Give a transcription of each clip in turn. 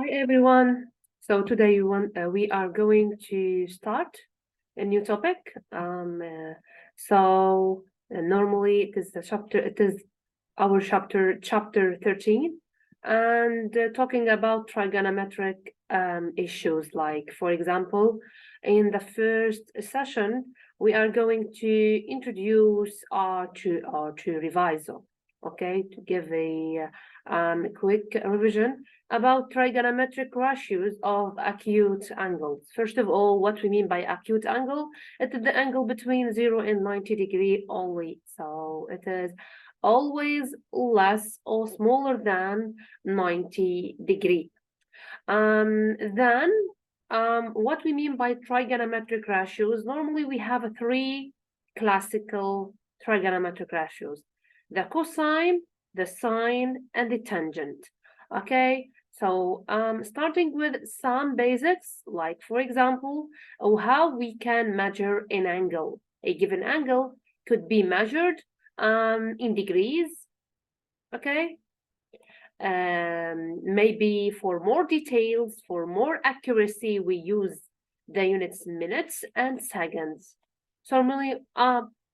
Hi everyone. So today we are going to start a new topic. Normally it is the chapter. It is our chapter 13, and talking about trigonometric issues. Like for example, in the first session, we are going to introduce to revise. Okay, to give a quick revision about trigonometric ratios of acute angles. First of all, what we mean by acute angle, it is the angle between 0 and 90 degree only. So it is always less or smaller than 90 degree. Then what we mean by trigonometric ratios, normally we have three classical trigonometric ratios: the cosine, the sine, and the tangent. Okay, so starting with some basics, like for example, how we can measure an angle. A given angle could be measured in degrees, okay? Maybe for more details, for more accuracy, we use the units minutes and seconds. So normally,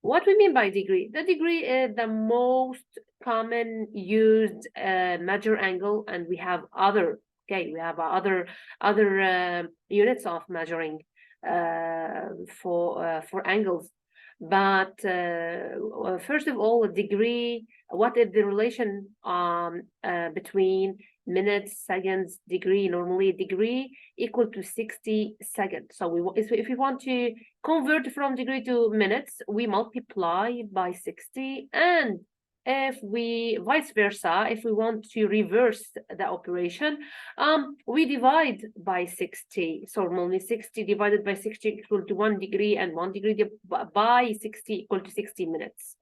what we mean by degree? The degree is the most common used measure angle, and we have other. Okay, we have other units of measuring for angles. But first of all, a degree. What is the relation between minutes, seconds, degree? Normally, degree equal to 60 seconds. So if we want to convert from degree to minutes, we multiply by 60, and if we vice versa, if we want to reverse the operation, we divide by 60. So normally 60 divided by 60 equal to 1 degree, and 1 degree by 60 equal to 60 minutes.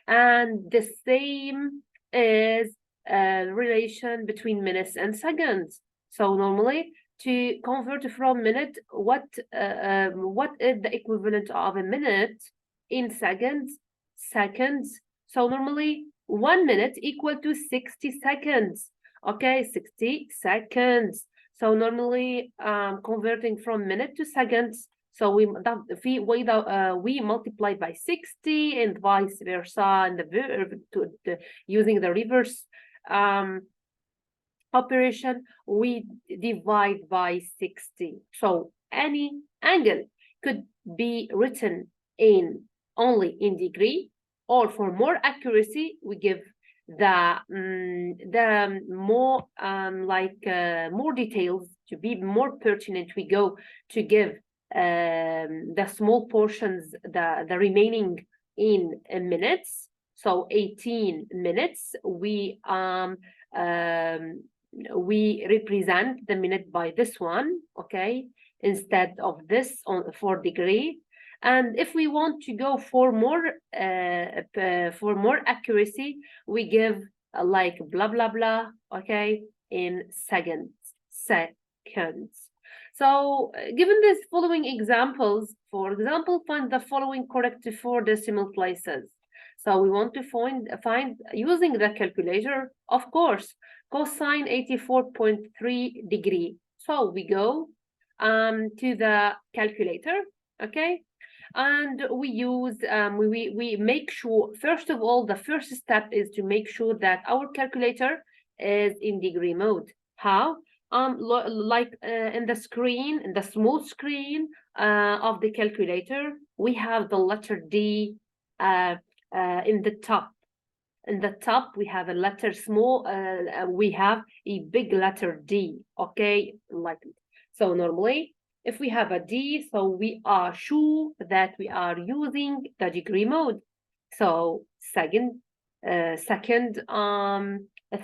And the same is relation between minutes and seconds. So normally, to convert from minute, what is the equivalent of a minute in seconds? Seconds. So normally 1 minute equal to 60 seconds. Okay, 60 seconds. So normally converting from minute to seconds. So we multiply by 60 and vice versa, and using the reverse operation, we divide by 60. So any angle could be written in only in degree, or for more accuracy, we give the more more details to be more pertinent. We go to give the small portions, the remaining in minutes. So 18 minutes, we represent the minute by this one, okay, instead of this on 4 degree. And if we want to go for more accuracy, we give like blah blah blah, okay, in seconds. So given these following examples, for example, find the following correct 4 decimal places. So we want to find using the calculator, of course, cosine 84.3 degree. So we go to the calculator, okay? And we use, we make sure, first of all, the first step is to make sure that our calculator is in degree mode. How? In the screen, in the small screen of the calculator, we have the letter D in the top. In the top, we have a letter small, we have a big letter D, okay? Like, so normally, if we have a D, so we are sure that we are using the degree mode. So second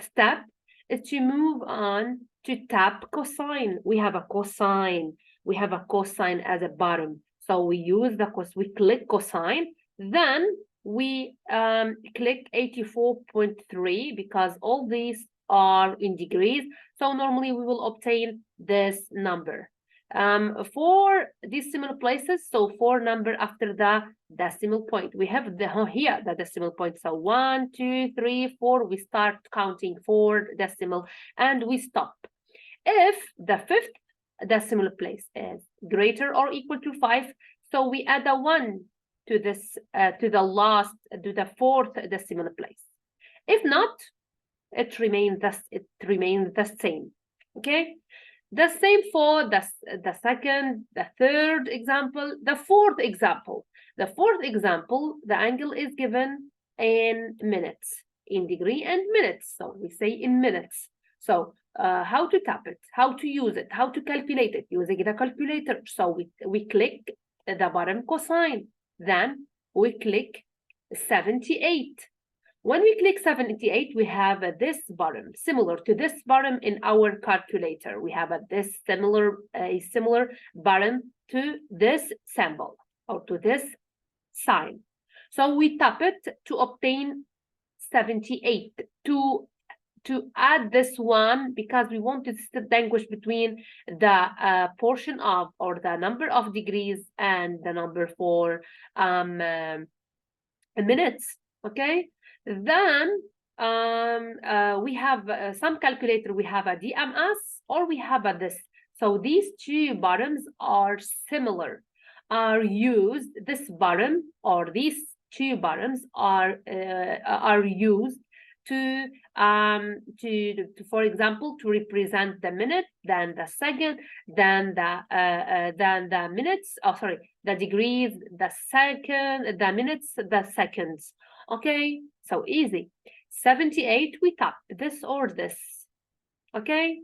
step is to move on to tap cosine. We have a cosine. We have a cosine as a bottom. So we use we click cosine. Then we click 84.3 because all these are in degrees. So normally we will obtain this number. For decimal places, so 4 number after the decimal point. We have here the decimal point. So 1, 2, 3, 4. We start counting 4 decimal and we stop. If the fifth decimal place is greater or equal to 5, so we add a 1 to this to the fourth decimal place. If not, it remains the same. Okay, the same for the second, the third example, the fourth example. The fourth example, the angle is given in minutes, in degree and minutes. So we say in minutes. So how to tap it, how to use it, how to calculate it using the calculator. So we click the bottom cosine, then we click 78. When we click 78, we have this bottom, similar to this bottom in our calculator. We have a similar bottom to this symbol or to this sign. So we tap it to obtain 78, to add this one, because we want to distinguish between the portion of, or the number of degrees, and the number for minutes. Okay, then we have some calculator, we have a DMS, or we have a this. So these two bottoms are similar, are used, this bottom or these two bottoms are used to for example, to represent the minute, then the second, then the minutes, the degrees, the second, the minutes, the seconds. Okay, so easy. 78, we tap this or this. Okay,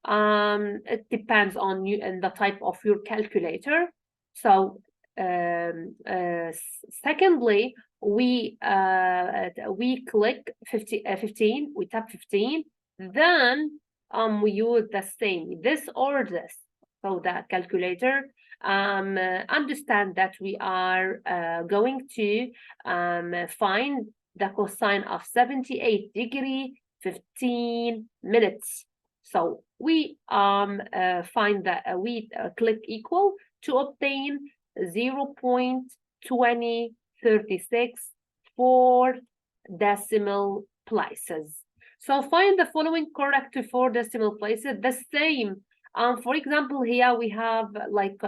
it depends on you and the type of your calculator. So secondly, we click 15, we tap 15, then we use the same, this or this. So the calculator understand that we are going to find the cosine of 78 degree 15 minutes. So we find that we click equal to obtain 0.2036 for decimal places. So find the following correct to 4 decimal places. The same. For example, here we have like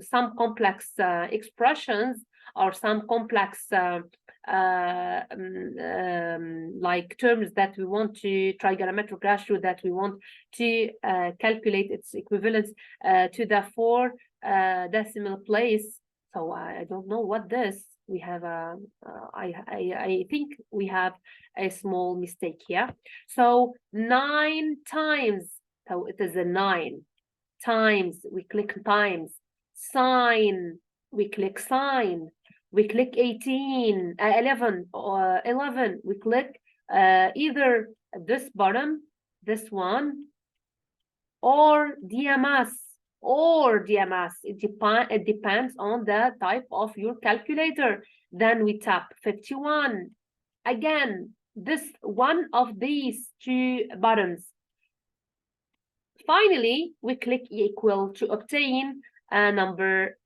some complex expressions, or some complex like terms that we want to, trigonometric ratio that we want to calculate its equivalence to the 4 decimal place. So I don't know what this. We have a I think we have a small mistake here. So 9 times. So it is a 9 times. We click times. Sine. We click sine. We click 11 or 11. We click either this bottom, this one, or DMS. It depends on the type of your calculator. Then we tap 51. Again, this one of these 2 bottoms. Finally, we click equal to obtain a number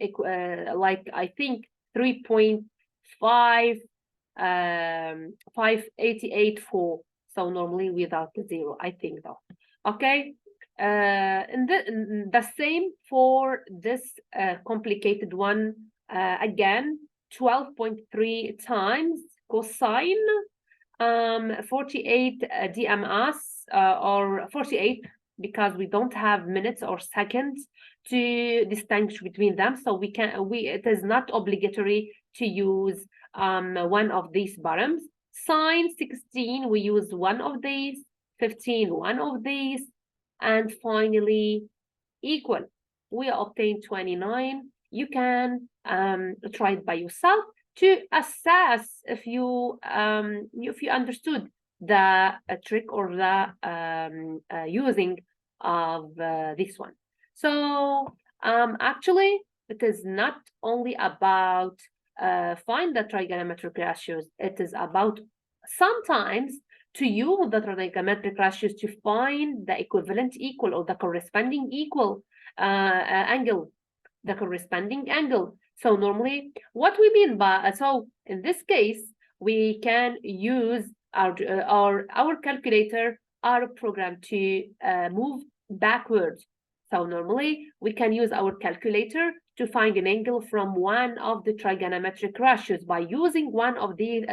like I think 3.5884. So normally without the 0, I think though. Okay. And the same for this complicated one. Again, 12.3 times cosine 48 DMS or 48, because we don't have minutes or seconds to distinguish between them. So it is not obligatory to use one of these bottoms. Sine 16, we use one of these. 15, one of these. And finally, equal. We obtain 29. You can try it by yourself to assess if you understood the trick or the using of this one. So actually, it is not only about find the trigonometric ratios. It is about sometimes to use the trigonometric ratios to find the equivalent equal or the corresponding equal angle, the corresponding angle. So normally, what we mean by, so in this case, we can use our calculator, our program to move backwards. So normally we can use our calculator to find an angle from one of the trigonometric ratios by using one of the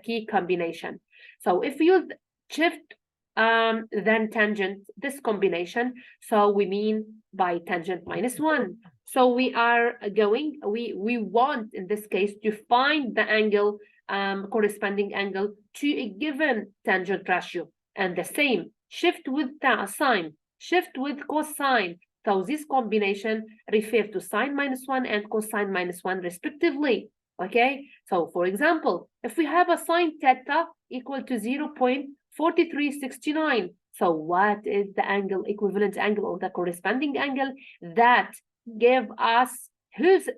key combination. So if we use shift then tangent, this combination, so we mean by tangent minus 1. So we are going, we want in this case to find the angle, corresponding angle to a given tangent ratio. And the same, shift with the sine, shift with cosine. So this combination refers to sine minus 1 and cosine minus 1 respectively. Okay, so for example, if we have a sine theta equal to 0.4369, so what is the angle, equivalent angle or the corresponding angle that give us whose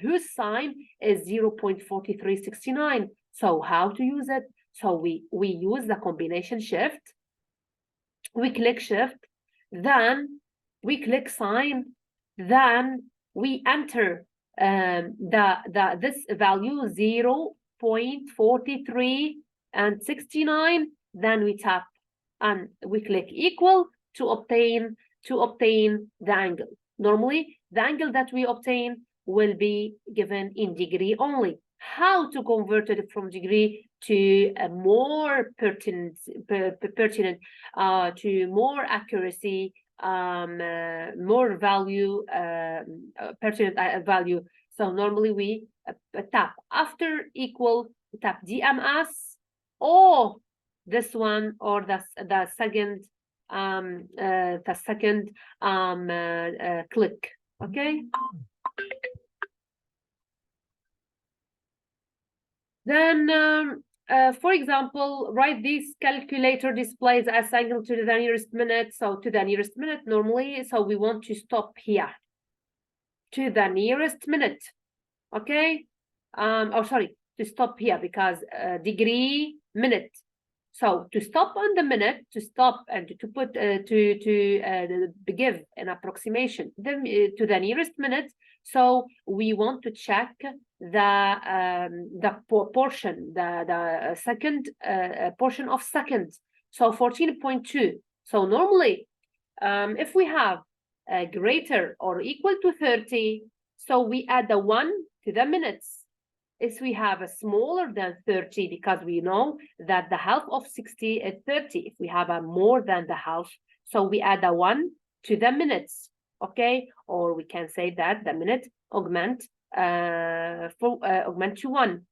whose sine is 0.4369? So how to use it? So we use the combination shift, we click shift, then we click sine, then we enter this value 0.4369, then we tap and we click equal to obtain the angle. Normally the angle that we obtain will be given in degree only. How to convert it from degree to a more pertinent to more accuracy, more value, pertinent value. So normally we tap after equal, tap DMS or this one or the second click. Okay. Then for example, write this calculator displays as angle to the nearest minute. So to the nearest minute normally, so we want to stop here to the nearest minute. Okay. Oh, sorry, to stop here because degree minute. So to stop on the minute, to stop and to put to give an approximation then to the nearest minute. So we want to check the portion, the second portion of seconds. So 14.2. So normally, if we have greater or equal to 30, so we add the 1 to the minutes. If we have a smaller than 30, because we know that the half of 60 is 30. If we have a more than the half, so we add a 1 to the minutes. Okay, or we can say that the minute augment augment to 1.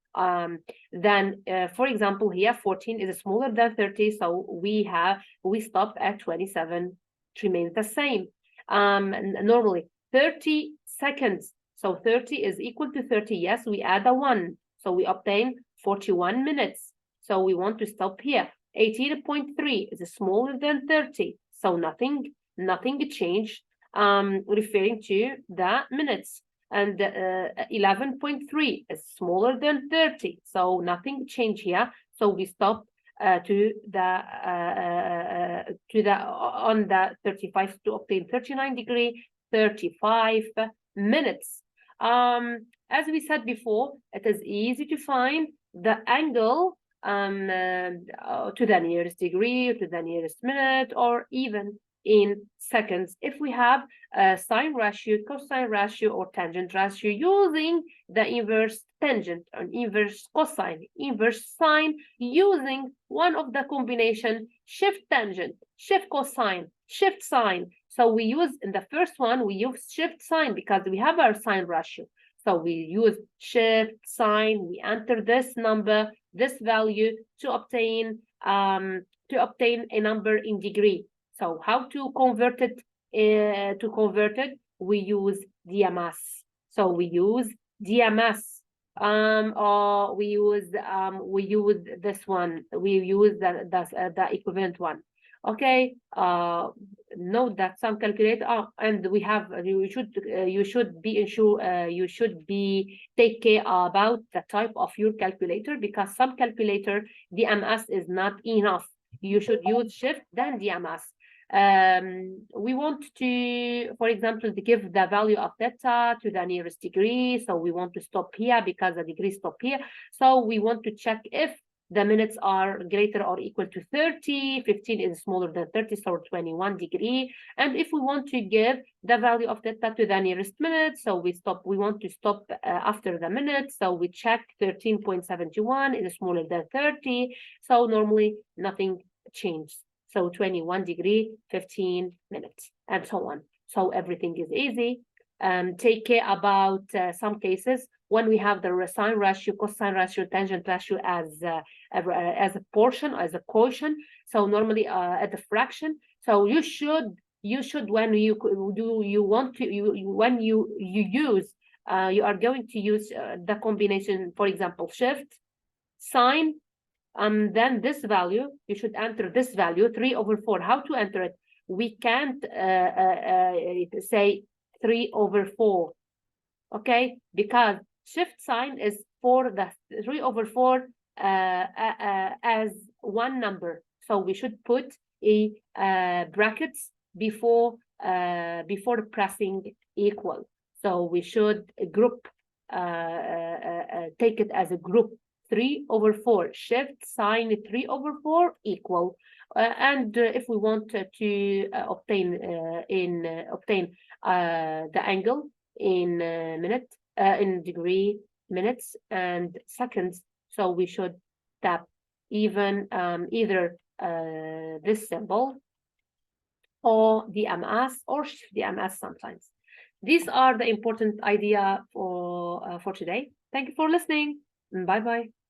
Then for example here 14 is smaller than 30, so we stop at 27. It remains the same. Normally 30 seconds, so 30 is equal to 30. Yes, we add a 1, so we obtain 41 minutes. So we want to stop here. 18.3 is smaller than 30, so nothing changed, referring to the minutes. And 11.3 is smaller than 30, so nothing changed here. So we stop to the on the 35 to obtain 39 degree, 35 minutes. As we said before, it is easy to find the angle to the nearest degree, to the nearest minute, or even in seconds if we have a sine ratio, cosine ratio, or tangent ratio using the inverse tangent and inverse cosine, inverse sine, using one of the combination shift tangent, shift cosine, shift sine. So we use in the first one, we use shift sine because we have our sine ratio. So we use shift sine, we enter this number, this value to obtain a number in degree. So how to convert it? We use DMS. So we use DMS. Or we use this one. We use the equivalent one. Okay. Note that some calculator. And we have. You should be take care about the type of your calculator, because some calculator DMS is not enough. You should use shift then DMS. We want to, for example, to give the value of theta to the nearest degree. So we want to stop here because the degree stop here. So we want to check if the minutes are greater or equal to 30, 15 is smaller than 30, so 21 degree. And if we want to give the value of theta to the nearest minute, so we want to stop after the minute, so we check 13.71 is smaller than 30, so normally nothing changes. So 21 degree, 15 minutes, and so on. So everything is easy. Take care about some cases when we have the sine ratio, cosine ratio, tangent ratio as a portion, as a quotient. So normally at the fraction. So you should when you are going to use the combination, for example, shift, sine, then this value, you should enter this value 3/4. How to enter it? We can't say 3/4, okay? Because shift sign is for the 3/4 as one number. So we should put a brackets before pressing equal. So we should group, take it as a group. 3/4 shift sign 3/4 equal. And if we want to obtain the angle in minute, in degree, minutes, and seconds, so we should tap even either this symbol or the MS or shift the MS sometimes. These are the important idea for today. Thank you for listening. Bye bye.